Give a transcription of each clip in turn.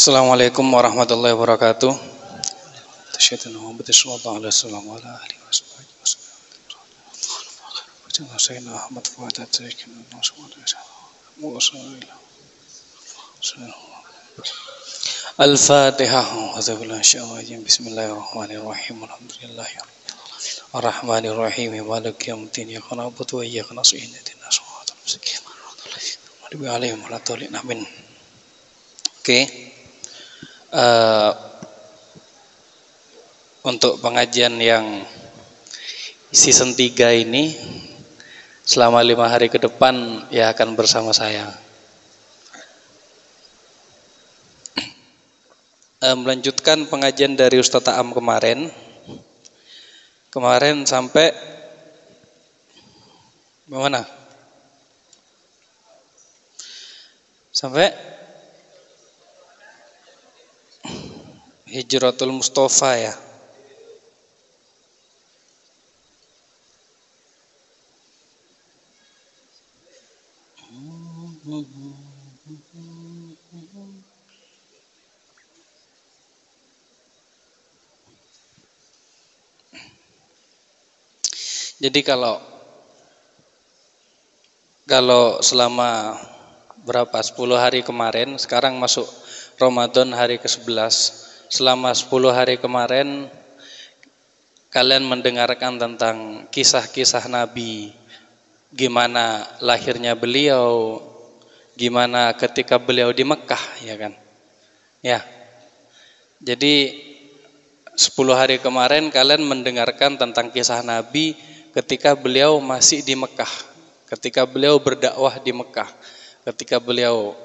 Assalamualaikum warahmatullahi wabarakatuh. Tasyahadu Muhammad sallallahu alaihi wasallam wa ala alihi wasallam. Sayyidina Ahmad Fuad At-Tariqin Al-Fatihah. Bismillahirrahmanirrahim. Alhamdulillahi Ar-Rahmanir-Rahim. Maliki yaumiddin. Iyyaka na'budu wa iyyaka nasta'in. Ihdinas siratal mustaqim. Amin. Oke. Untuk pengajian yang season 3 ini selama 5 hari ke depan ya akan bersama saya. Melanjutkan pengajian dari Ustaz Ta'am kemarin sampai mana? Sampai Hijratul Mustafa ya. Jadi kalau selama berapa 10 hari kemarin, sekarang masuk Ramadan hari ke-11. Selama 10 hari kemarin kalian mendengarkan tentang kisah-kisah Nabi, gimana lahirnya beliau, gimana ketika beliau di Mekah, ya kan? Ya. Jadi 10 hari kemarin kalian mendengarkan tentang kisah Nabi ketika beliau masih di Mekah, ketika beliau berdakwah di Mekah, ketika beliau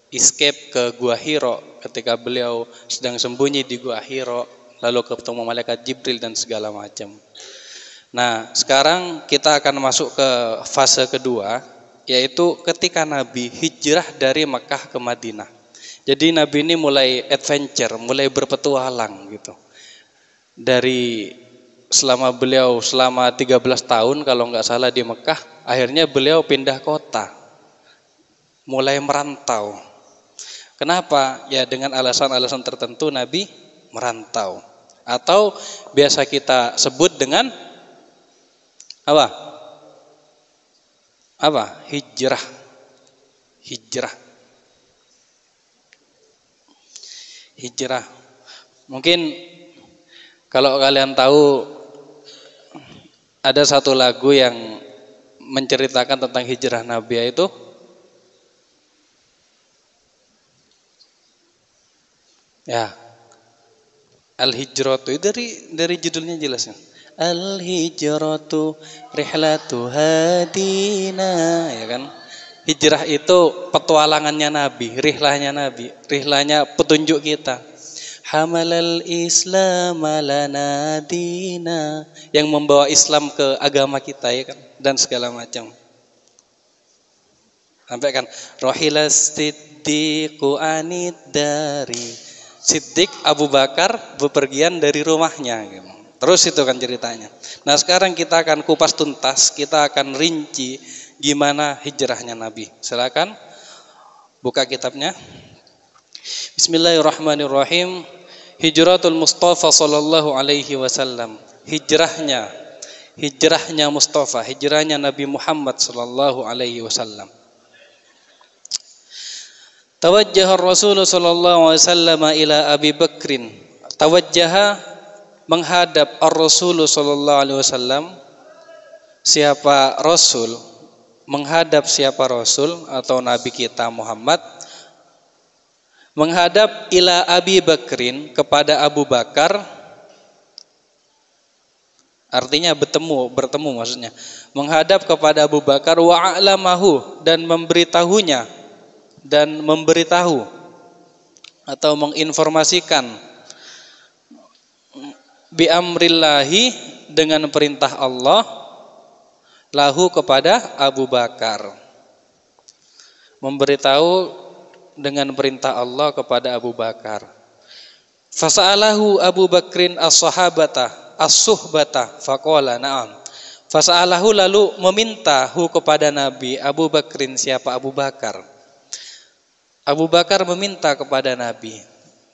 escape ke Gua Hiro, ketika beliau sedang sembunyi di Gua Hiro, lalu ketemu malaikat Jibril dan segala macam. Nah, sekarang kita akan masuk ke fase kedua, yaitu ketika Nabi hijrah dari Mekah ke Madinah. Jadi Nabi ini mulai adventure, mulai berpetualang gitu. Dari selama 13 tahun kalau nggak salah di Mekah, akhirnya beliau pindah kota, mulai merantau. Kenapa? Ya dengan alasan-alasan tertentu Nabi merantau. Atau biasa kita sebut dengan apa? Hijrah. Mungkin kalau kalian tahu ada satu lagu yang menceritakan tentang hijrah Nabi, yaitu ya, Al-Hijratu itu dari judulnya jelasnya. Al-Hijratu rihlatu hadina, ya kan? Hijrah itu petualangannya Nabi, rihlanya petunjuk kita. Hamalal Islam lana dina, yang membawa Islam ke agama kita, ya kan? Dan segala macam. Sampai kan rohilas siddiqu anid dari, Siddiq Abu Bakar bepergian dari rumahnya gitu. Terus itu kan ceritanya. Nah sekarang kita akan kupas tuntas, kita akan rinci gimana hijrahnya Nabi. Silakan buka kitabnya. Bismillahirrahmanirrahim. Hijratul Mustafa sallallahu alaihi wasallam. Hijrahnya Mustafa, hijrahnya Nabi Muhammad sallallahu alaihi wasallam. Tawajjaha Rasul sallallahu alaihi wasallam ila Abi Bakrin. Tawajjaha menghadap Ar-Rasul sallallahu alaihi wasallam. Siapa Rasul? Menghadap siapa Rasul atau Nabi kita Muhammad? Menghadap ila Abi Bakrin, kepada Abu Bakar. Artinya bertemu maksudnya. Menghadap kepada Abu Bakar wa a'lamahu, dan memberitahu atau menginformasikan bi amrillahi, dengan perintah Allah, lahu kepada Abu Bakar. Memberitahu dengan perintah Allah kepada Abu Bakar. Fasa'alahu Abu Bakrin as-sahabata as-suhbata faqala na'am. Fasa'alahu, lalu meminta kepada Nabi Abu Bakrin, siapa Abu Bakar, Abu Bakar meminta kepada Nabi,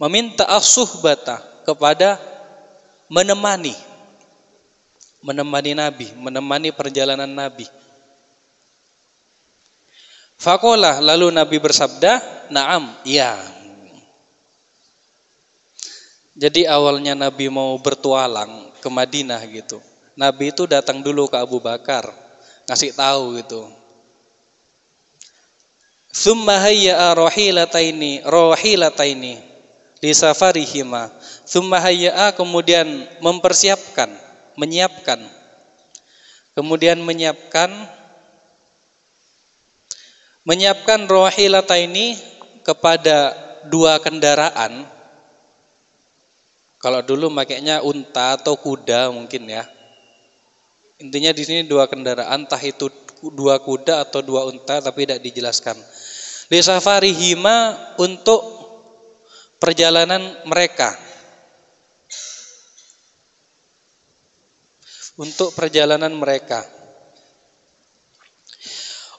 meminta as-suhbata, kepada menemani Nabi, menemani perjalanan Nabi. Faqala, lalu Nabi bersabda, "Na'am, ya." Jadi awalnya Nabi mau bertualang ke Madinah gitu. Nabi itu datang dulu ke Abu Bakar, ngasih tahu gitu. Tsumma hayya'a rahilataini li safarihima. Tsumma hayya'a, kemudian mempersiapkan, menyiapkan. Kemudian menyiapkan rahilataini kepada dua kendaraan. Kalau dulu makanya unta atau kuda mungkin ya. Intinya di sini dua kendaraan, entah itu dua kuda atau dua unta, tapi tidak dijelaskan. Li safarihima, untuk perjalanan mereka. Untuk perjalanan mereka.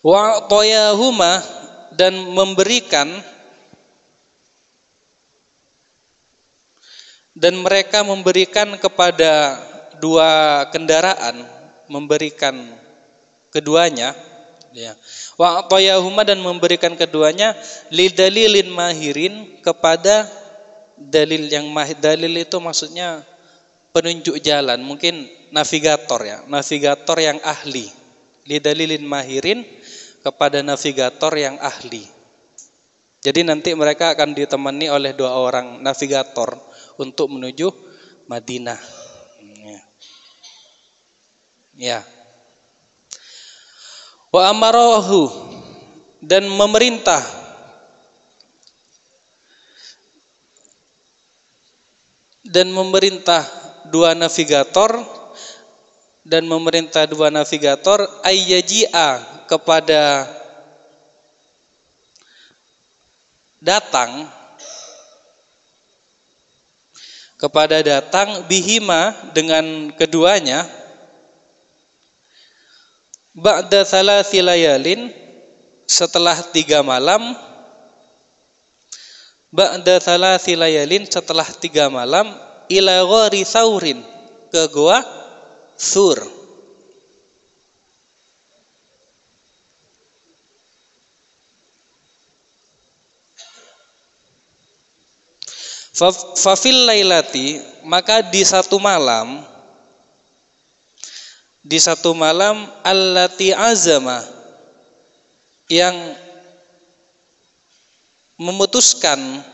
Wa toyahuma, dan mereka memberikan kepada dua kendaraan, memberikan keduanya, ya. Wa toyahuma, dan memberikan keduanya lidalilin mahirin, kepada dalil yang mahir. Dalil itu maksudnya penunjuk jalan, mungkin navigator ya, navigator yang ahli. Lidalilin mahirin, kepada navigator yang ahli. Jadi nanti mereka akan ditemani oleh dua orang navigator untuk menuju Madinah. Ya. Wa amarahu, dan memerintah dua navigator ayyaji'a, kepada datang bihima, dengan keduanya, ba'da thalathi layalin, setelah 3 malam, ila ghari thaurin, ke goa Thur. Fafil lailati, maka di satu malam allati azama, yang memutuskan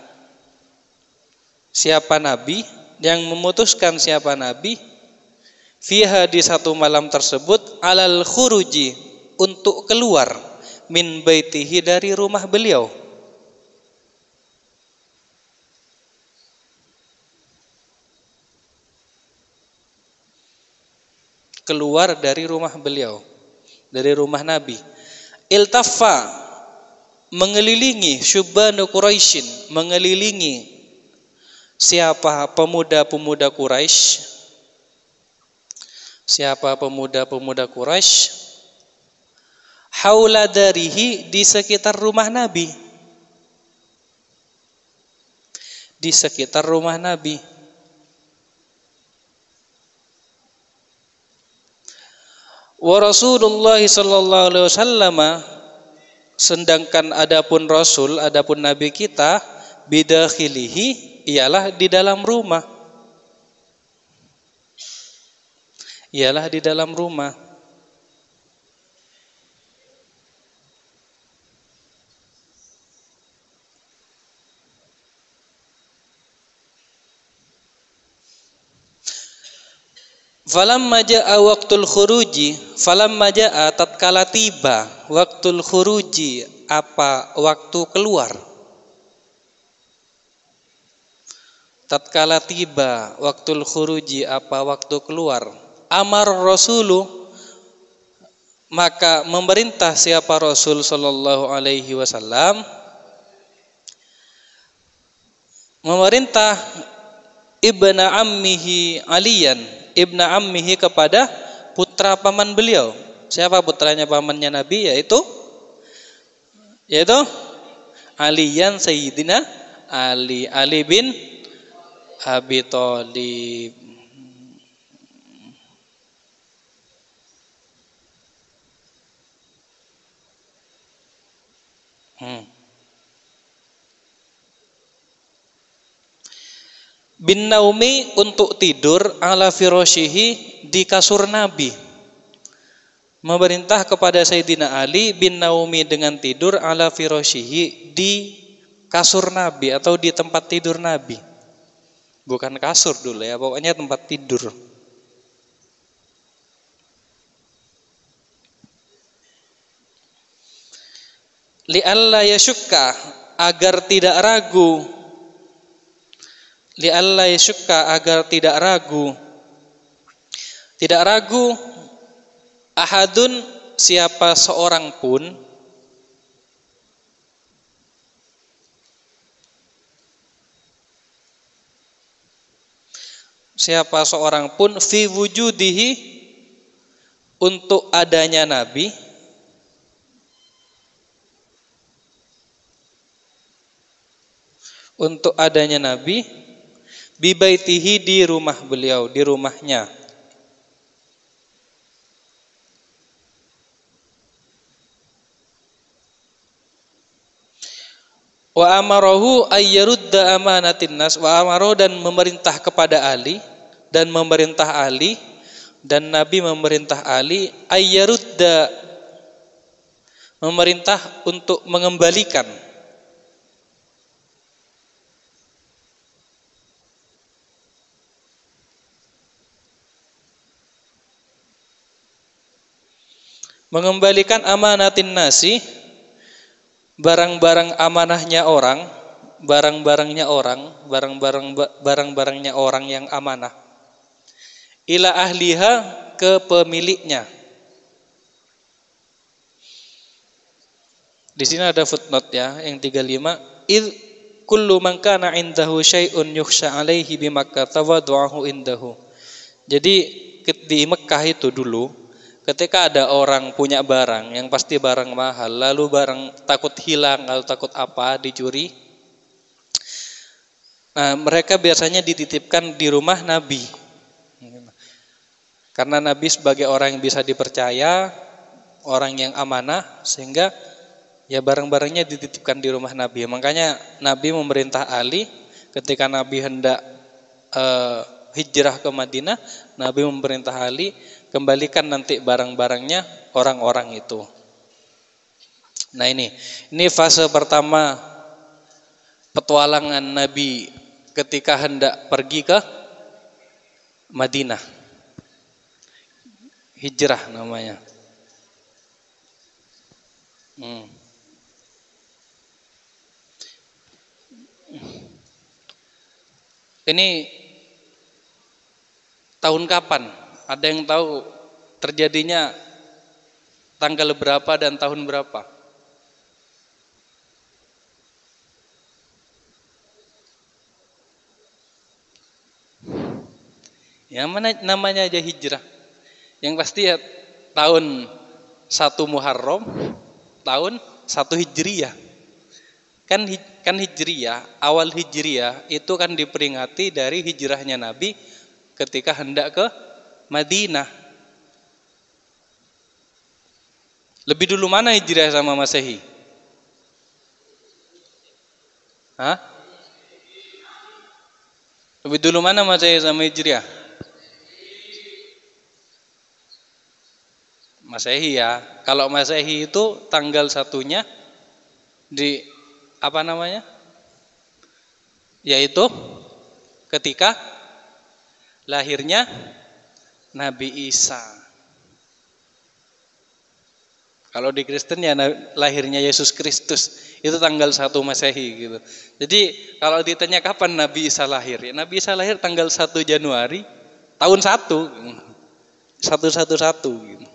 siapa Nabi, fiha, di satu malam tersebut, alal khuruji, untuk keluar, min baitihi, dari rumah beliau. Keluar dari rumah beliau, dari rumah Nabi. Iltaffa, mengelilingi, syubbanu Quraisyin, mengelilingi siapa pemuda-pemuda Quraisy, haula darihi, di sekitar rumah Nabi, Wa Rasulullah sallallahu alaihi wasallam, sedangkan adapun Nabi kita, bidakhilihi, ialah di dalam rumah. Falamma jaa waqtul khuruji, tatkala tiba waqtul khuruji, waktu keluar. Tatkala tiba waqtul khuruji, waktu keluar. Amar Rasulu, maka memerintah siapa Rasul sallallahu alaihi wasallam, memerintah ibna ammihi Aliyan, ibna ammihi, kepada putra paman beliau. Siapa putranya pamannya Nabi? Yaitu Aliyan Sayyidina Ali bin Abi Thalib. Bin naumi untuk tidur ala firashihi di kasur Nabi. Memerintah kepada Sayyidina Ali bin naumi dengan tidur ala firashihi di kasur Nabi atau di tempat tidur Nabi. Bukan kasur dulu ya, pokoknya tempat tidur. Li'alla yashukka, agar tidak ragu. Li'alla yashukka, agar tidak ragu. Tidak ragu ahadun, siapa seorang pun, siapa seorang pun fi wujudihi, untuk adanya Nabi, untuk adanya Nabi, bibaitihi, di rumah beliau, di rumahnya. Wa amarahu ayyarudda amanatin nas, wa amarahu, dan memerintah kepada Ali, dan memerintah Ali, dan Nabi memerintah Ali ayyarudda, memerintah untuk mengembalikan, mengembalikan amanatin nasi, barang-barang amanahnya orang, barang-barangnya orang, barang-barangnya orang yang amanah, ila ahliha, ke pemiliknya. Di sini ada footnote ya, yang 35. Id kullu man kana indahu syai'un yukhsha alaihi bi Makkah tawaddu'ahu indahu. Jadi di Mekah itu dulu, ketika ada orang punya barang yang pasti barang mahal, lalu barang takut hilang atau takut apa, dicuri, nah, mereka biasanya dititipkan di rumah Nabi. Karena Nabi sebagai orang yang bisa dipercaya, orang yang amanah, sehingga ya barang-barangnya dititipkan di rumah Nabi. Makanya Nabi memerintah Ali ketika Nabi hendak hijrah ke Madinah, Nabi memerintah Ali, kembalikan nanti barang-barangnya orang-orang itu. Nah ini fase pertama petualangan Nabi ketika hendak pergi ke Madinah. Hijrah namanya. Ini tahun kapan? Ada yang tahu terjadinya tanggal berapa dan tahun berapa? Ya, namanya aja hijrah. Yang pasti ya tahun 1 Muharram, tahun 1 Hijriyah. Kan Hijriyah, awal Hijriyah itu kan diperingati dari hijrahnya Nabi ketika hendak ke Madinah. Lebih dulu mana Hijriyah sama Masehi? Hah? Lebih dulu mana Masehi sama Hijriyah? Masehi ya. Kalau Masehi itu tanggal 1-nya di apa namanya? Yaitu ketika lahirnya Nabi Isa. Kalau di Kristen ya lahirnya Yesus Kristus, itu tanggal 1 Masehi gitu. Jadi kalau ditanya kapan Nabi Isa lahir, ya Nabi Isa lahir tanggal 1 Januari tahun 1 gitu.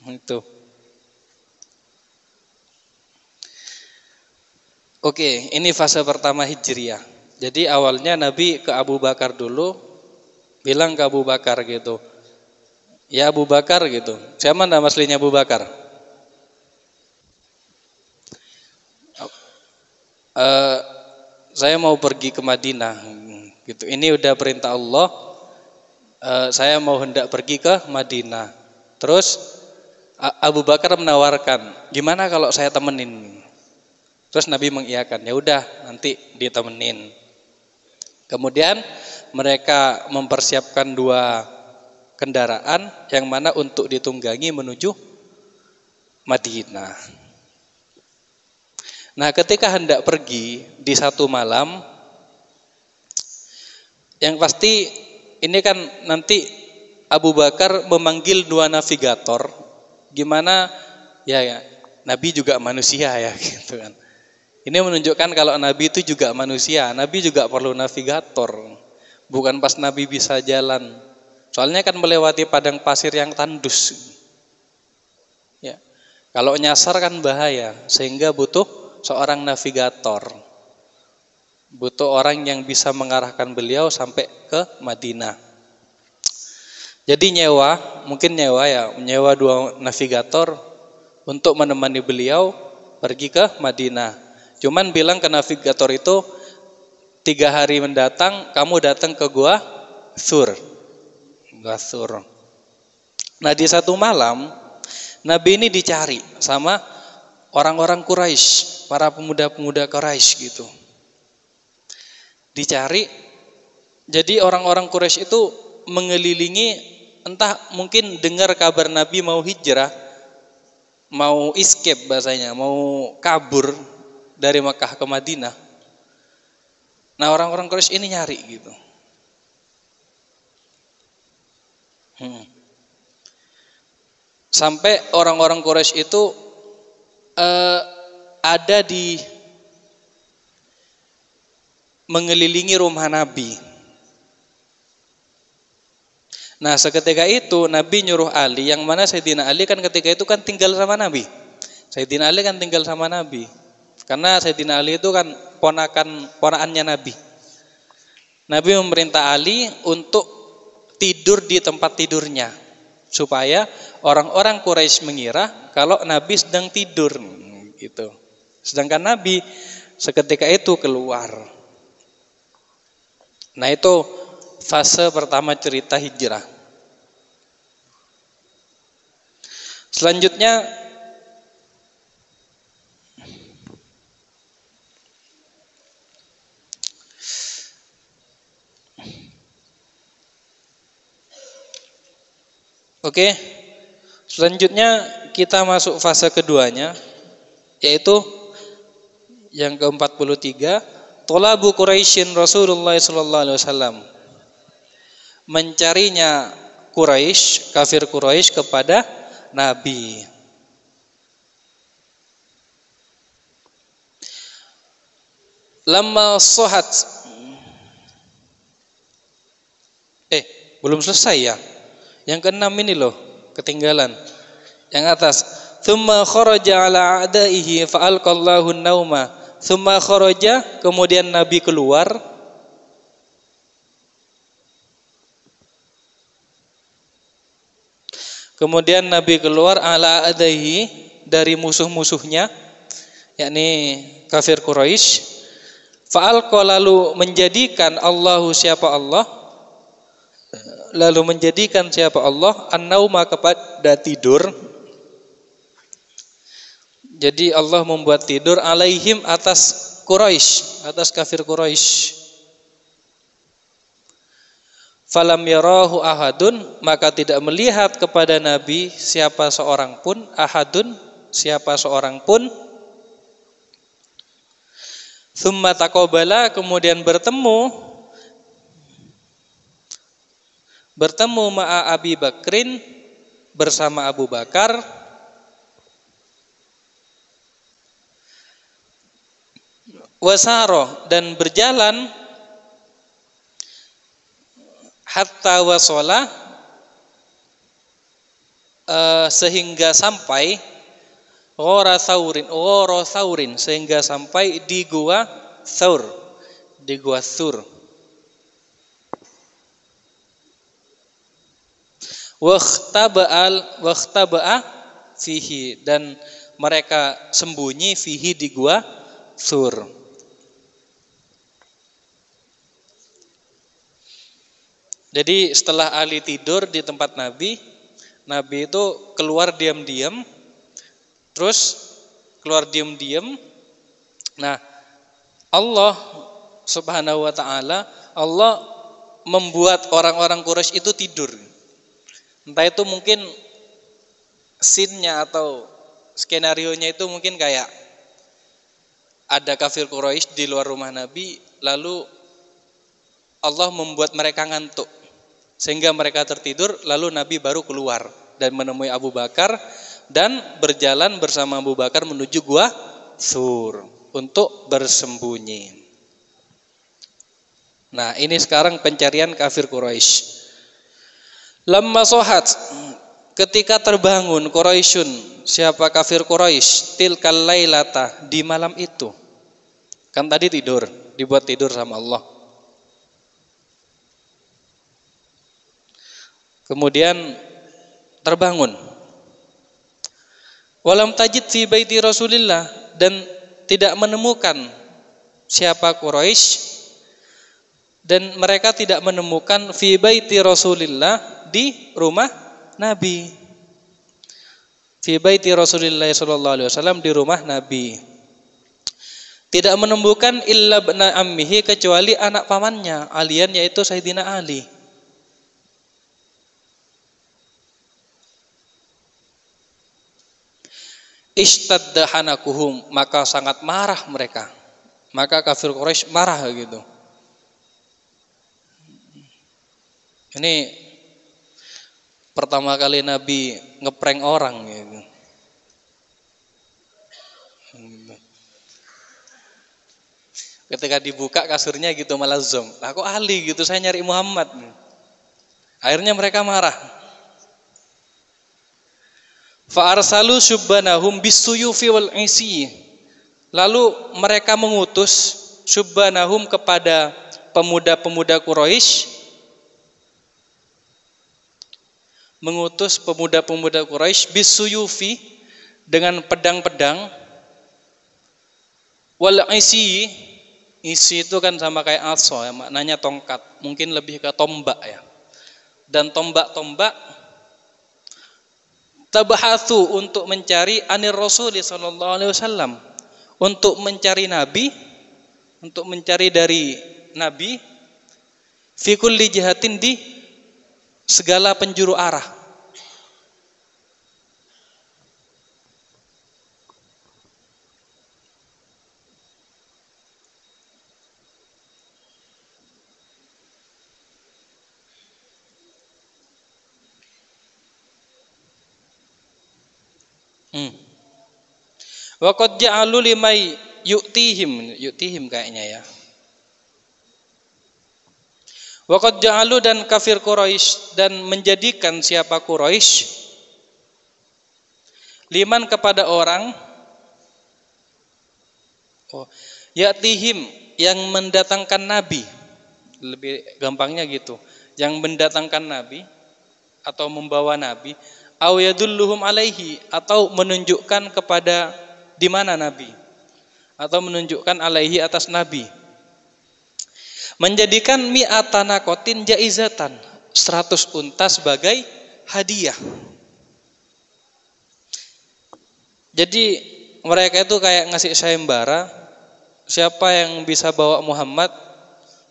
Itu. Oke, ini fase pertama Hijriyah. Jadi awalnya Nabi ke Abu Bakar dulu, bilang ke Abu Bakar gitu, ya Abu Bakar gitu. Siapa nama aslinya Abu Bakar? eh, saya mau pergi ke Madinah gitu. Ini udah perintah Allah. Saya mau hendak pergi ke Madinah. Terus Abu Bakar menawarkan, gimana kalau saya temenin? Terus Nabi mengiyakan, ya udah nanti ditemenin. Kemudian mereka mempersiapkan 2 kendaraan yang mana untuk ditunggangi menuju Madinah. Nah, ketika hendak pergi di satu malam, yang pasti ini kan nanti Abu Bakar memanggil 2 navigator. Gimana ya Nabi juga manusia ya gitu kan. Ini menunjukkan kalau Nabi itu juga manusia. Nabi juga perlu navigator. Bukan pas Nabi bisa jalan. Soalnya kan melewati padang pasir yang tandus. Ya. Kalau nyasar kan bahaya, sehingga butuh seorang navigator. Butuh orang yang bisa mengarahkan beliau sampai ke Madinah. Jadi mungkin nyewa 2 navigator untuk menemani beliau pergi ke Madinah. Cuman bilang ke navigator itu 3 hari mendatang kamu datang ke Gua Thur. Nah, di satu malam Nabi ini dicari sama orang-orang Quraisy, para pemuda-pemuda Quraisy gitu. Dicari. Jadi orang-orang Quraisy itu mengelilingi, entah mungkin dengar kabar Nabi mau hijrah, mau escape bahasanya, mau kabur dari Makkah ke Madinah. Nah, orang-orang Quraisy ini nyari gitu. Sampai orang-orang Quraisy itu ada di mengelilingi rumah Nabi. Nah, seketika itu Nabi nyuruh Ali, yang mana Sayyidina Ali kan ketika itu kan tinggal sama Nabi. Sayyidina Ali kan tinggal sama Nabi. Karena Sayyidina Ali itu kan ponakannya Nabi. Nabi memerintah Ali untuk tidur di tempat tidurnya, supaya orang-orang Quraisy mengira kalau Nabi sedang tidur gitu. Sedangkan Nabi seketika itu keluar. Nah, itu fase pertama cerita hijrah. Selanjutnya selanjutnya kita masuk fase keduanya, yaitu yang ke-43, Thalabu Quraisyin Rasulullah sallallahu alaihi wasallam. Mencarinya Quraisy, kafir Quraisy kepada Nabi. Lamma sohat. Belum selesai ya. Yang ke-6 ini loh, ketinggalan. Yang atas. Thumma kharaja ala a'daihi fa'alqallahu an-nauma. Thumma kharaja, kemudian Nabi keluar. Kemudian Nabi keluar ala a'daihi, dari musuh-musuhnya, yakni kafir Quraisy. Fa'alqa, lalu menjadikan Allahu, siapa Allah? Lalu menjadikan siapa Allah an-nauma, kepada tidur. Jadi Allah membuat tidur alaihim, atas Quraisy, atas kafir Quraisy. Falam yarahu ahadun, maka tidak melihat kepada Nabi siapa seorang pun, ahadun, siapa seorang pun. Tsumma taqabala, kemudian bertemu ma'a Abi Bakrin, bersama Abu Bakar. Wasaro, dan berjalan hatta wasola, sehingga sampai ghora saurin, sehingga sampai di gua Thaur, di gua Thur. Wakhtaba'a fihi, dan mereka sembunyi fihi, di gua Thur. Jadi setelah Ali tidur di tempat Nabi, Nabi itu keluar diam-diam, terus keluar diam-diam. Nah, Allah Subhanahu wa taala, Allah membuat orang-orang Quraisy itu tidur. Entah itu mungkin scene-nya atau skenario-nya itu mungkin kayak ada kafir Quraisy di luar rumah Nabi, lalu Allah membuat mereka ngantuk sehingga mereka tertidur, lalu Nabi baru keluar dan menemui Abu Bakar dan berjalan bersama Abu Bakar menuju gua Tsur untuk bersembunyi. Nah, ini sekarang pencarian kafir Quraisy. Lamma sohat, ketika terbangun Quraisyun, siapa kafir Quraisy, tilkal lailata, di malam itu. Kan tadi tidur, dibuat tidur sama Allah. Kemudian terbangun. Walam tajid fi baiti Rasulillah, dan tidak menemukan siapa Quraisy, dan mereka tidak menemukan fi baiti Rasulillah, di rumah Nabi. Fi baiti Rasulillah sallallahu alaihi wasallam, di rumah Nabi. Tidak menemukan illa ibna ammihi, kecuali anak pamannya, alian yaitu Sayyidina Ali. Ishtadda hanakuhum, maka sangat marah mereka. Maka kafir Quraisy marah gitu. Ini pertama kali Nabi ngeprank orang gitu. Ketika dibuka kasurnya gitu malah zong. Lah kok Ali gitu, saya nyari Muhammad. Akhirnya mereka marah. Fa arsalu subbanahum bisuyufi wal isi. Lalu mereka mengutus subbanahum kepada pemuda-pemuda Quraisy, mengutus pemuda-pemuda Quraisy bisuyufi, dengan pedang-pedang, wal isi. Isi itu kan sama kayak aso ya, maknanya tongkat, mungkin lebih ke tombak ya. Dan tombak-tombak, tabahatsu, untuk mencari anir Rasul sallallahu alaihi wasallam, untuk mencari Nabi, untuk mencari dari Nabi, fi kulli jihatin, di segala penjuru arah. Wa qad ja'alu limay yu'tihim kayaknya ya. Wa qad ja'alu, dan kafir Quraisy, dan menjadikan siapa Quraisy, liman, kepada orang, ya'tihim, yang mendatangkan Nabi. Lebih gampangnya gitu, yang mendatangkan Nabi atau membawa Nabi, aw yadulluhum alaihi, atau menunjukkan kepada di mana Nabi, atau menunjukkan alaihi, atas Nabi. Menjadikan mi'atana kotin jaizatan, 100 unta sebagai hadiah. Jadi mereka itu kayak ngasih sayembara, siapa yang bisa bawa Muhammad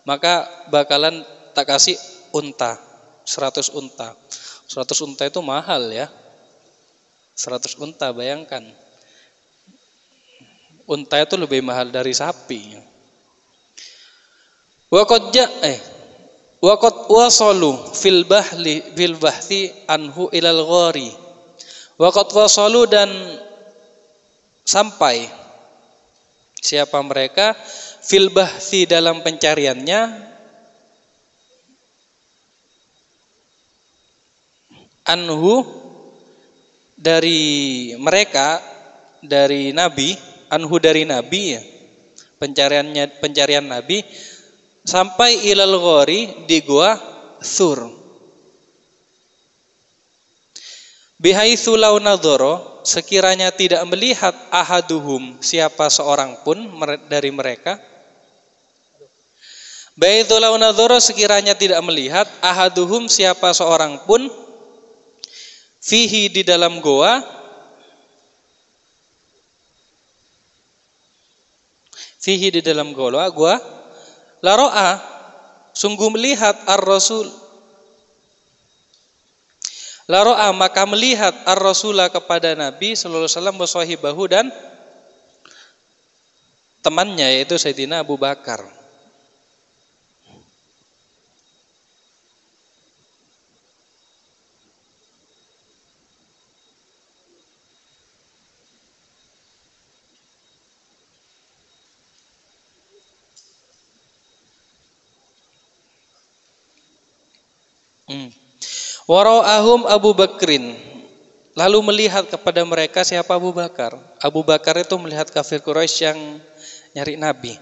maka bakalan tak kasih unta, 100 unta. 100 unta itu mahal ya. 100 unta, bayangkan. Unta itu lebih mahal dari sapi. Wa qad wasalu fil bahthi anhu ilal ghari. Wa qad wasalu, dan sampai siapa mereka, fil bahthi, dalam pencariannya, anhu, dari mereka, dari Nabi, anhu, dari Nabi ya, pencarian Nabi, sampai ilal ghori, di gua Tsur. Bihaitsu law nadhara, sekiranya tidak melihat ahaduhum, siapa seorang pun dari mereka, Baitulau nadhara sekiranya tidak melihat ahaduhum siapa seorang pun fihi di dalam goa, fihi di dalam goa, la ro'a sungguh melihat ar-rasul, la ro'a maka melihat ar-rasula kepada Nabi sallallahu alaihi wasallam wa sahibahu dan temannya yaitu Sayyidina Abu Bakar. Wara'ahum Abu Bakrin, lalu melihat kepada mereka siapa Abu Bakar. Abu Bakar itu melihat kafir Quraisy yang nyari Nabi.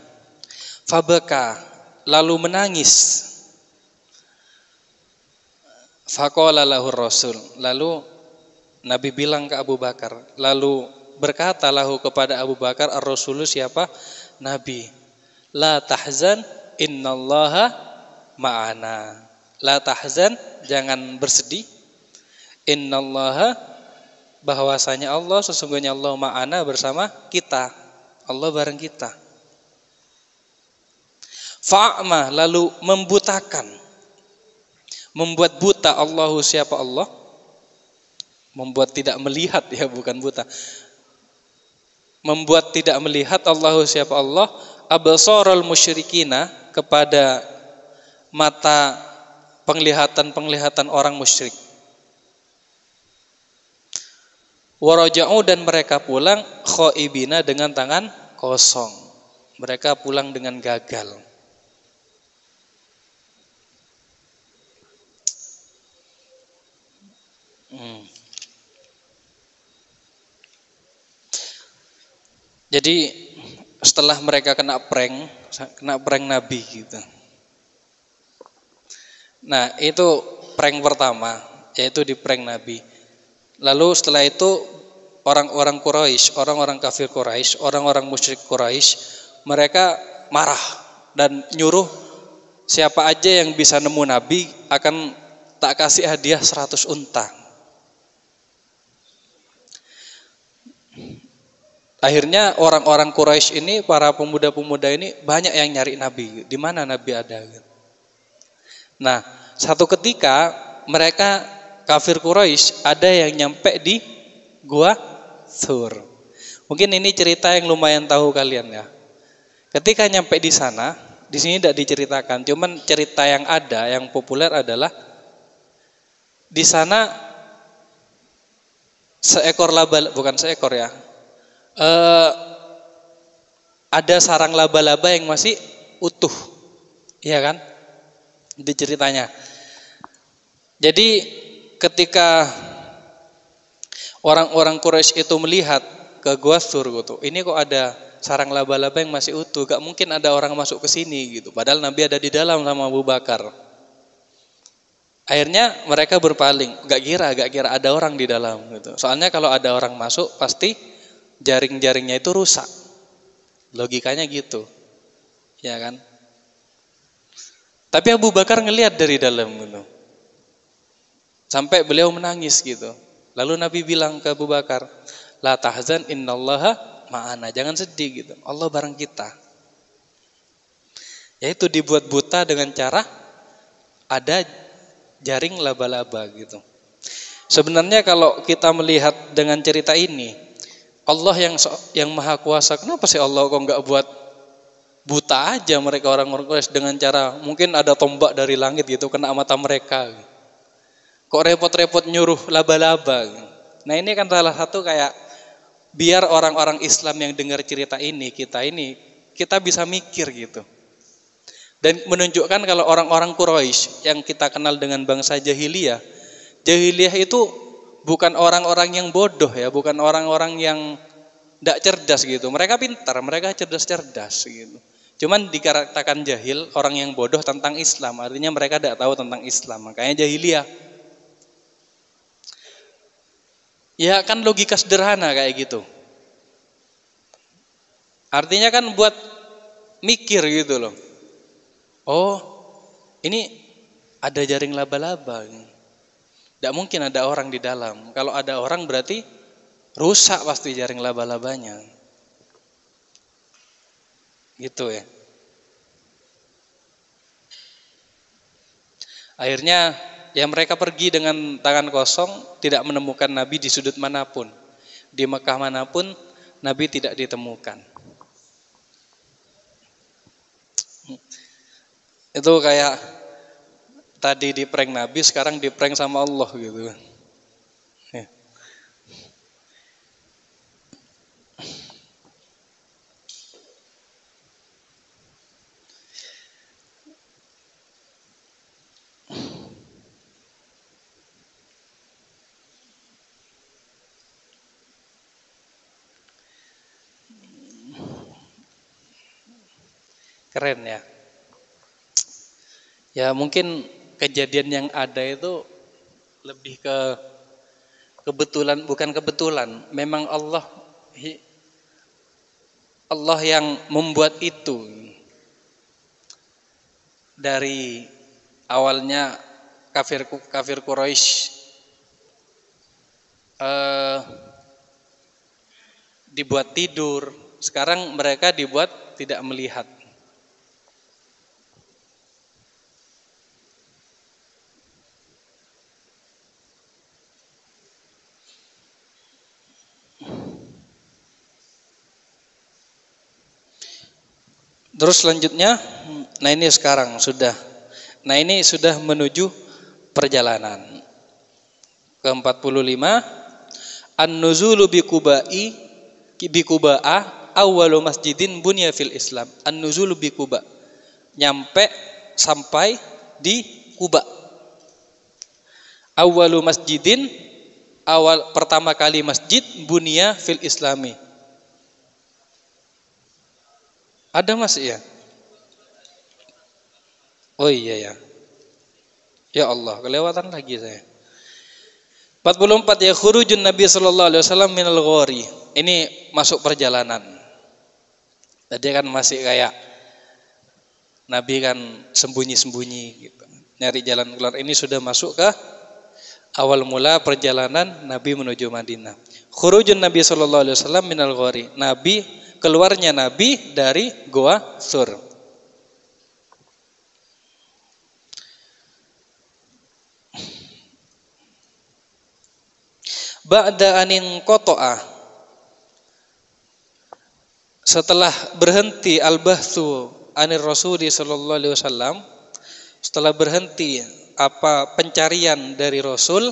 Fabaka, lalu menangis. Faqala lahu Rasul, lalu Nabi bilang ke Abu Bakar, lalu berkata lahu kepada Abu Bakar ar-Rasulu siapa? Nabi. La tahzan innallaha ma'ana. La tahzan, jangan bersedih. Innallaha, bahwasanya Allah, sesungguhnya Allah ma'ana, bersama kita. Allah bareng kita. Fa'ma, lalu membutakan, membuat buta Allahu siapa Allah, membuat tidak melihat, ya bukan buta, membuat tidak melihat Allahu siapa Allah, absarul musyrikina, kepada mata penglihatan orang musyrik. Waraja'u, dan mereka pulang khaibina, dengan tangan kosong. Mereka pulang dengan gagal. Jadi setelah mereka kena prank Nabi gitu. Nah, itu prank pertama, yaitu di prank Nabi. Lalu setelah itu orang-orang Quraisy, orang-orang kafir Quraisy, orang-orang musyrik Quraisy, mereka marah dan nyuruh siapa aja yang bisa nemu Nabi akan tak kasih hadiah 100 unta. Akhirnya orang-orang Quraisy ini, para pemuda-pemuda ini banyak yang nyari Nabi. Di mana Nabi ada? Nah, satu ketika mereka kafir Quraisy ada yang nyampe di Gua Thur. Mungkin ini cerita yang lumayan tahu kalian ya. Ketika nyampe di sana, di sini tidak diceritakan. Cuman cerita yang ada, yang populer adalah di sana seekor laba, bukan seekor ya. Ada sarang laba-laba yang masih utuh, iya kan? Di ceritanya. Jadi ketika orang-orang Quraisy itu melihat ke Gua Thur gitu, ini kok ada sarang laba-laba yang masih utuh, gak mungkin ada orang masuk ke sini gitu. Padahal Nabi ada di dalam sama Abu Bakar. Akhirnya mereka berpaling, gak kira ada orang di dalam gitu. Soalnya kalau ada orang masuk pasti jaring-jaringnya itu rusak. Logikanya gitu. Ya kan? Tapi Abu Bakar ngelihat dari dalam gitu. Sampai beliau menangis gitu. Lalu Nabi bilang ke Abu Bakar, la tahzan innallaha ma'ana, jangan sedih gitu. Allah bareng kita. Yaitu dibuat buta dengan cara ada jaring laba-laba gitu. Sebenarnya kalau kita melihat dengan cerita ini, Allah yang maha kuasa, kenapa sih Allah kok nggak buat buta aja mereka orang-orang Quraisy dengan cara mungkin ada tombak dari langit gitu kena mata mereka. Kok repot-repot nyuruh laba-laba. Nah, ini kan salah satu kayak biar orang-orang Islam yang dengar cerita ini, kita bisa mikir gitu. Dan menunjukkan kalau orang-orang Quraisy yang kita kenal dengan bangsa jahiliyah itu bukan orang-orang yang bodoh ya, bukan orang-orang yang tidak cerdas gitu. Mereka pintar, mereka cerdas-cerdas gitu. Cuman dikatakan jahil, orang yang bodoh tentang Islam, artinya mereka tidak tahu tentang Islam, makanya jahiliyah. Ya kan logika sederhana kayak gitu. Artinya kan buat mikir gitu loh. Oh, ini ada jaring laba-laba. Tidak mungkin ada orang di dalam. Kalau ada orang berarti rusak pasti jaring laba-labanya. Gitu ya. Akhirnya ya mereka pergi dengan tangan kosong, tidak menemukan Nabi di sudut manapun. Di Mekah manapun Nabi tidak ditemukan. Itu kayak tadi di prank Nabi, sekarang di prank sama Allah gitu. Ya. Keren ya. Ya mungkin kejadian yang ada itu lebih ke kebetulan, bukan kebetulan. Memang Allah yang membuat itu. Dari awalnya kafir Quraisy dibuat tidur, sekarang mereka dibuat tidak melihat. Terus selanjutnya, nah ini sekarang sudah. Nah ini sudah menuju perjalanan. Ke-45, An-nuzulu bi Quba'a awwalu masjidin bunya fil Islam. An-nuzulu bi Quba. Nyampe sampai di Quba. Awwalu masjidin, awal pertama kali masjid bunya fil Islami. Ada Mas ya? Oh iya ya. Ya Allah, kelewatan lagi saya. 44 ya khurujun Nabi sallallahu alaihi wasallam minal ghori. Ini masuk perjalanan. Tadi kan masih kayak Nabi kan sembunyi-sembunyi gitu. Nyari jalan keluar. Ini sudah masuk ke awal mula perjalanan Nabi menuju Madinah. Khurujun Nabi sallallahu alaihi wasallam minal ghori. Keluarnya Nabi dari Goa Sur. Ba'da anin qata'a, setelah berhenti al-bahthu anir Rasuli sallallahu alaihi wasallam, setelah berhenti pencarian dari Rasul,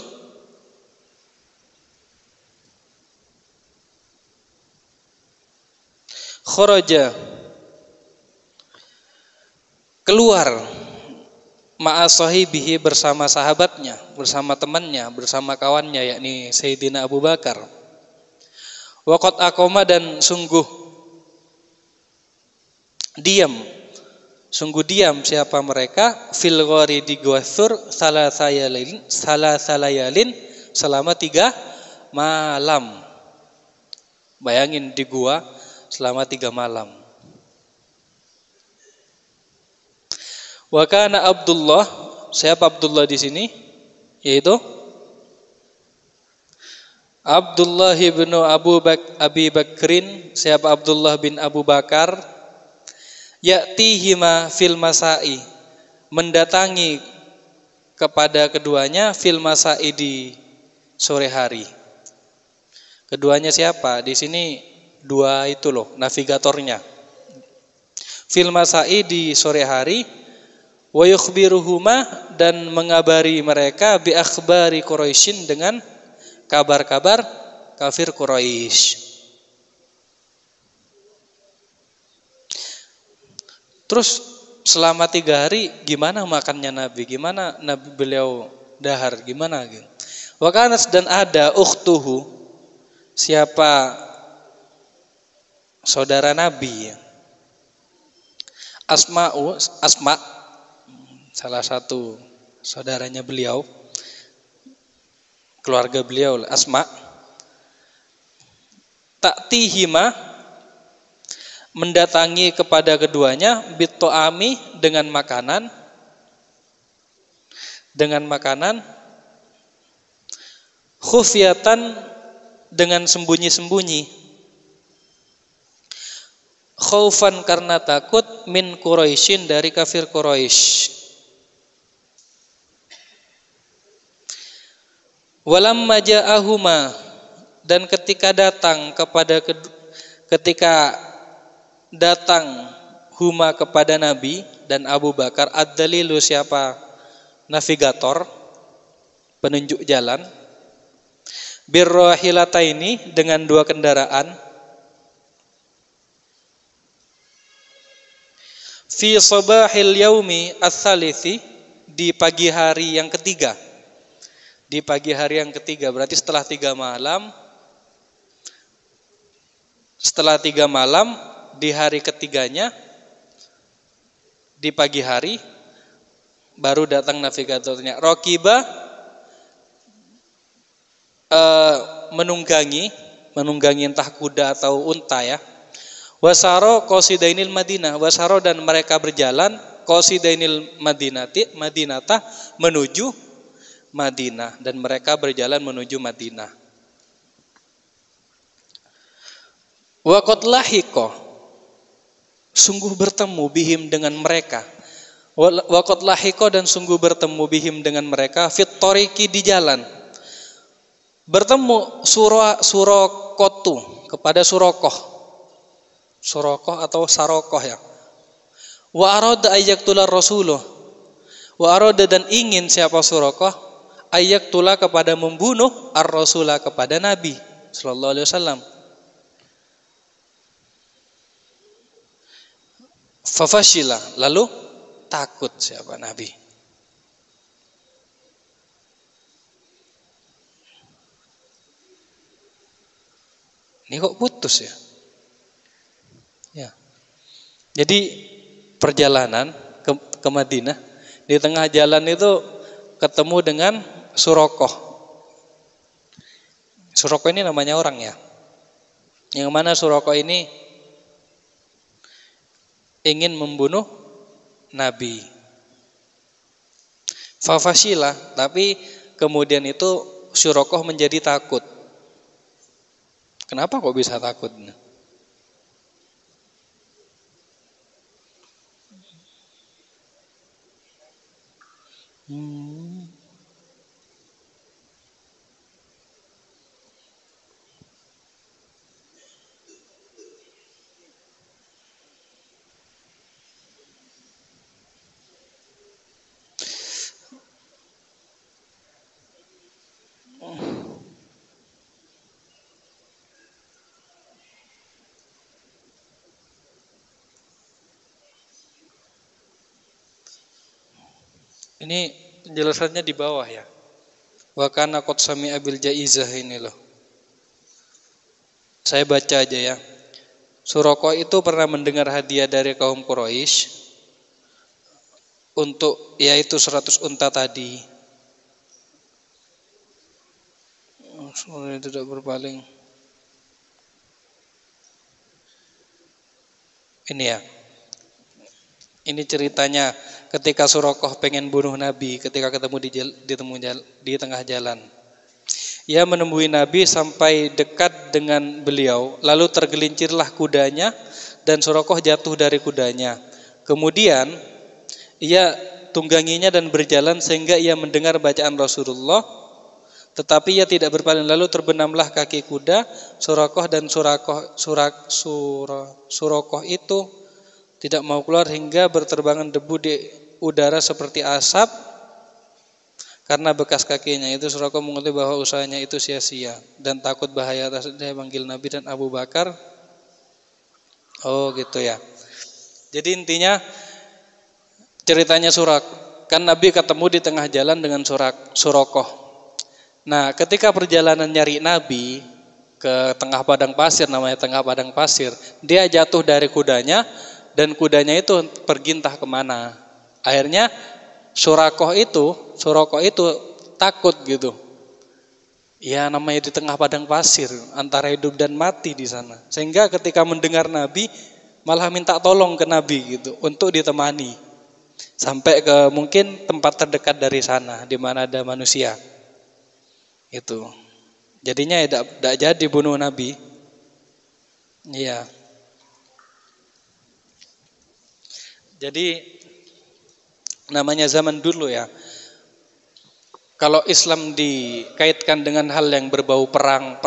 kharaja, keluar ma'a sahibihi, bersama sahabatnya, bersama temannya, bersama kawannya, yakni Sayyidina Abu Bakar. Waqad aqama, dan sungguh diam siapa mereka, fil ghari, di Gua Tsur, salasalayalin, selama 3 malam. Bayangin di gua selama 3 malam. Wa kana Abdullah, siapa Abdullah di sini? Yaitu Abdullah bin Abi Bakrin, siapa Abdullah bin Abu Bakar? Ya'tihima fil masai, mendatangi kepada keduanya, fil masai, di sore hari. Keduanya siapa? Di sini 2 itu loh, navigatornya. Fil masai, di sore hari. Wa yukhbiruhuma, dan mengabari mereka, bi akhbari Quraisyin, dengan kabar-kabar kafir Quraisy. Terus selama 3 hari gimana makannya Nabi? Gimana Nabi beliau dahar? Gimana gitu? Wa kanas, dan ada ukhtuhu, siapa saudara Nabi, Asma, salah satu saudaranya beliau, keluarga beliau, Asma. Ta'tihima, mendatangi kepada keduanya bittoami dengan makanan, khufyatan dengan sembunyi-sembunyi, khaufan karena takut, min Quraisyin dari kafir Quraisy. Walamma ja'ahuma, dan ketika datang huma kepada Nabi dan Abu Bakar, ad-dalilu siapa? Navigator, penunjuk jalan, birrahilataini dengan dua kendaraan, fi sabahil yaumi ats-tsalithi, di pagi hari yang ketiga. Di pagi hari yang ketiga berarti setelah 3 malam. Setelah 3 malam di hari ketiganya, di pagi hari baru datang navigatornya. Rokiba menunggangi entah kuda atau unta ya. Wasaro qasidainil Madinah, wasaro dan mereka berjalan qasidainil Madinata menuju Madinah, dan mereka berjalan menuju Madinah. Wa qad lahiqa, sungguh bertemu bihim dengan mereka. Wa qad lahiqa, dan sungguh bertemu bihim dengan mereka, fit tariqi, di jalan. Bertemu Surokotu kepada Surokoh atau Sarokoh ya. Wa arada ayyaqtula rasuluh, wa arada, dan ingin siapa Surokoh, ayyaqtula kepada membunuh ar-rasulah kepada Nabi sallallahu alaihi wasallam. Fafashila, lalu takut siapa Nabi. Ini kok putus ya? Ya. Jadi perjalanan ke Madinah, di tengah jalan itu ketemu dengan Surokoh. Surokoh ini namanya orang ya. Yang mana Surokoh ini ingin membunuh Nabi. Fafashila, tapi kemudian itu Surokoh menjadi takut. Kenapa kok bisa takut? Ini penjelasannya di bawah ya. Wa kana qad sami'a bil jaizah ini loh. Saya baca aja ya. Surokoh itu pernah mendengar hadiah dari kaum Quraisy untuk yaitu 100 unta tadi. Semuanya tidak berpaling. Ini ya. Ini ceritanya ketika Surokoh pengen bunuh Nabi, ketika ketemu di tengah jalan. Ia menemui Nabi sampai dekat dengan beliau, lalu tergelincirlah kudanya dan Surokoh jatuh dari kudanya. Kemudian ia tungganginya dan berjalan sehingga ia mendengar bacaan Rasulullah, tetapi ia tidak berpaling, lalu terbenamlah kaki kuda Surokoh, dan Surokoh itu tidak mau keluar hingga berterbangan debu di udara seperti asap karena bekas kakinya. Itu Surokoh mengetahui bahwa usahanya itu sia-sia dan takut bahaya atas dia, panggil Nabi dan Abu Bakar. Oh gitu ya. Jadi intinya ceritanya kan Nabi ketemu di tengah jalan dengan Surokoh. Nah ketika perjalanan nyari Nabi ke tengah padang pasir, namanya tengah padang pasir, dia jatuh dari kudanya. Dan kudanya itu pergi entah kemana. Akhirnya Surokoh itu takut gitu. Ya namanya di tengah padang pasir, antara hidup dan mati di sana. Sehingga ketika mendengar Nabi, malah minta tolong ke Nabi gitu untuk ditemani sampai ke mungkin tempat terdekat dari sana di mana ada manusia. Itu. Jadinya ya tidak jadi bunuh Nabi. Iya. Jadi namanya zaman dulu ya. Kalau Islam dikaitkan dengan hal yang berbau perang.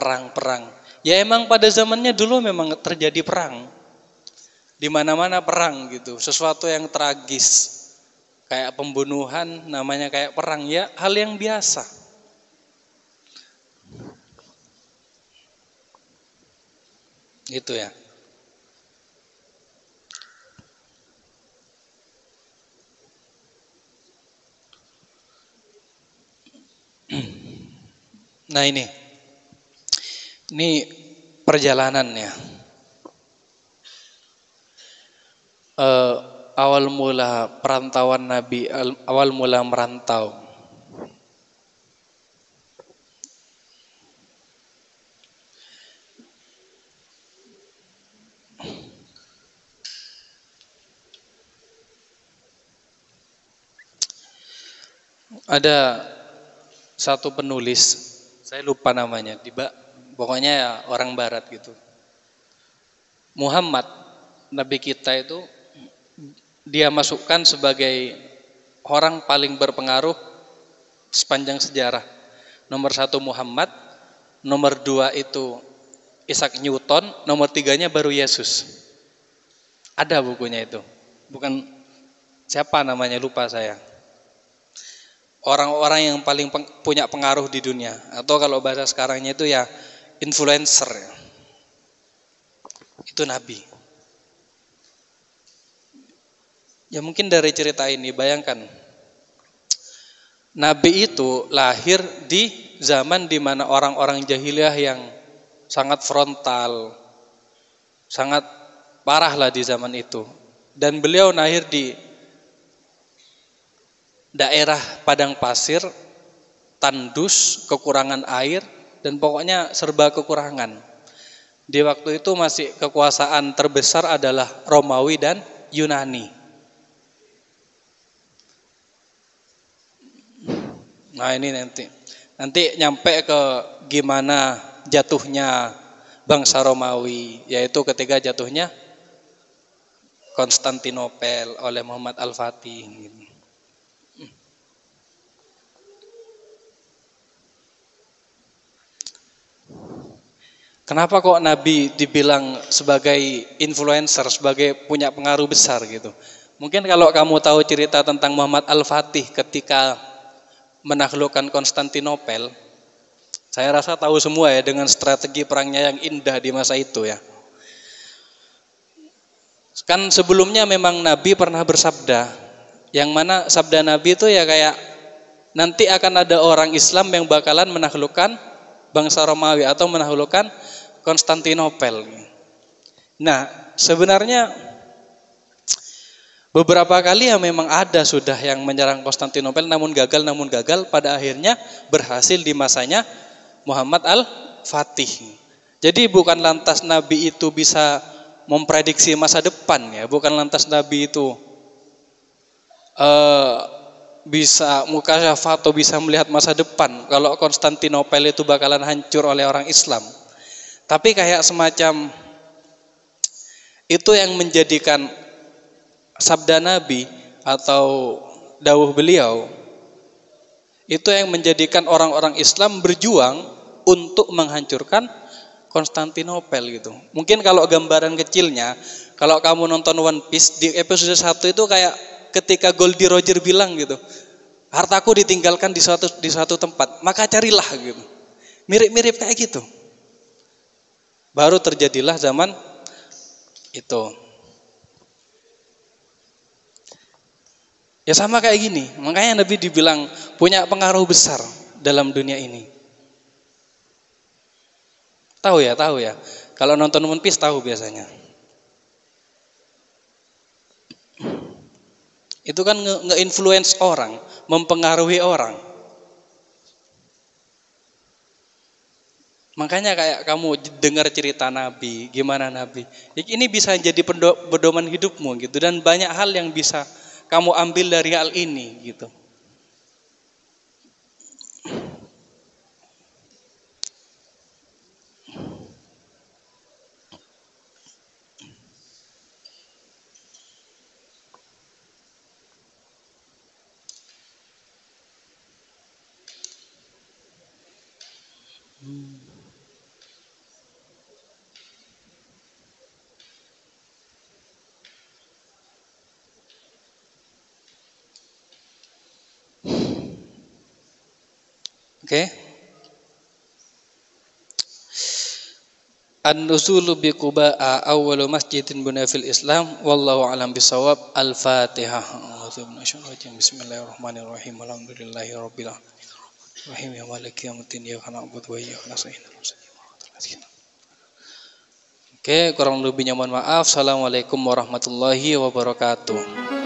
Ya emang pada zamannya dulu memang terjadi perang. Di mana-mana perang gitu. Sesuatu yang tragis. Kayak pembunuhan namanya kayak perang ya, hal yang biasa. Gitu ya. Nah ini perjalanannya. Awal mula perantauan Nabi, awal mula merantau. Ada satu penulis, saya lupa namanya, pokoknya ya orang barat gitu. Muhammad, Nabi kita itu dia masukkan sebagai orang paling berpengaruh sepanjang sejarah. Nomor 1 Muhammad, nomor 2 itu Isaac Newton, nomor 3-nya baru Yesus. Ada bukunya itu. Bukan siapa namanya, lupa saya. Orang-orang yang paling punya pengaruh di dunia, atau kalau bahasa sekarangnya itu ya influencer. Itu Nabi. Ya mungkin dari cerita ini bayangkan, Nabi itu lahir di zaman di mana orang-orang jahiliyah yang sangat frontal, sangat parah lah di zaman itu. Dan beliau lahir di daerah padang pasir, tandus, kekurangan air, dan pokoknya serba kekurangan. Di waktu itu masih kekuasaan terbesar adalah Romawi dan Yunani. Nah ini nanti nyampe ke gimana jatuhnya bangsa Romawi, yaitu ketika jatuhnya Konstantinopel oleh Muhammad Al-Fatih. Kenapa kok Nabi dibilang sebagai influencer, sebagai punya pengaruh besar gitu? Mungkin kalau kamu tahu cerita tentang Muhammad Al-Fatih ketika menaklukkan Konstantinopel, saya rasa tahu semua ya dengan strategi perangnya yang indah di masa itu ya. Kan sebelumnya memang Nabi pernah bersabda, yang mana sabda Nabi itu ya kayak nanti akan ada orang Islam yang bakalan menaklukkan bangsa Romawi atau menaklukkan Konstantinopel. Nah, sebenarnya beberapa kali ya memang ada sudah yang menyerang Konstantinopel namun gagal pada akhirnya berhasil di masanya Muhammad Al-Fatih. Jadi bukan lantas Nabi itu bisa memprediksi masa depan ya, bukan lantas Nabi itu bisa mukasyafah atau bisa melihat masa depan kalau Konstantinopel itu bakalan hancur oleh orang Islam. Tapi kayak semacam itu yang menjadikan sabda Nabi atau dawuh beliau itu yang menjadikan orang-orang Islam berjuang untuk menghancurkan Konstantinopel gitu. Mungkin kalau gambaran kecilnya, kalau kamu nonton One Piece di episode 1 itu kayak ketika Goldie Roger bilang gitu, hartaku ditinggalkan di suatu tempat, maka carilah gitu. Mirip-mirip kayak gitu. Baru terjadilah zaman itu. Ya sama kayak gini, makanya Nabi dibilang punya pengaruh besar dalam dunia ini. Tahu ya. Kalau nonton One Piece tahu biasanya. Itu kan nge-influence orang, mempengaruhi orang. Makanya kayak kamu dengar cerita Nabi, gimana Nabi. Ini bisa jadi pedoman hidupmu gitu, dan banyak hal yang bisa kamu ambil dari hal ini gitu. Oke. An-nuzulu bi Quba'a awwalu masjidin bunya fil Islam wallahu a'lam bisawab. Al-Fatihah. Bismillahirrahmanirrahim. Alhamdulillahi rabbil alamin. Ya maliki yaumiddin iyyaka na'budu wa iyyaka nasta'in. Oke, kurang lebihnya mohon maaf. Assalamualaikum warahmatullahi wabarakatuh.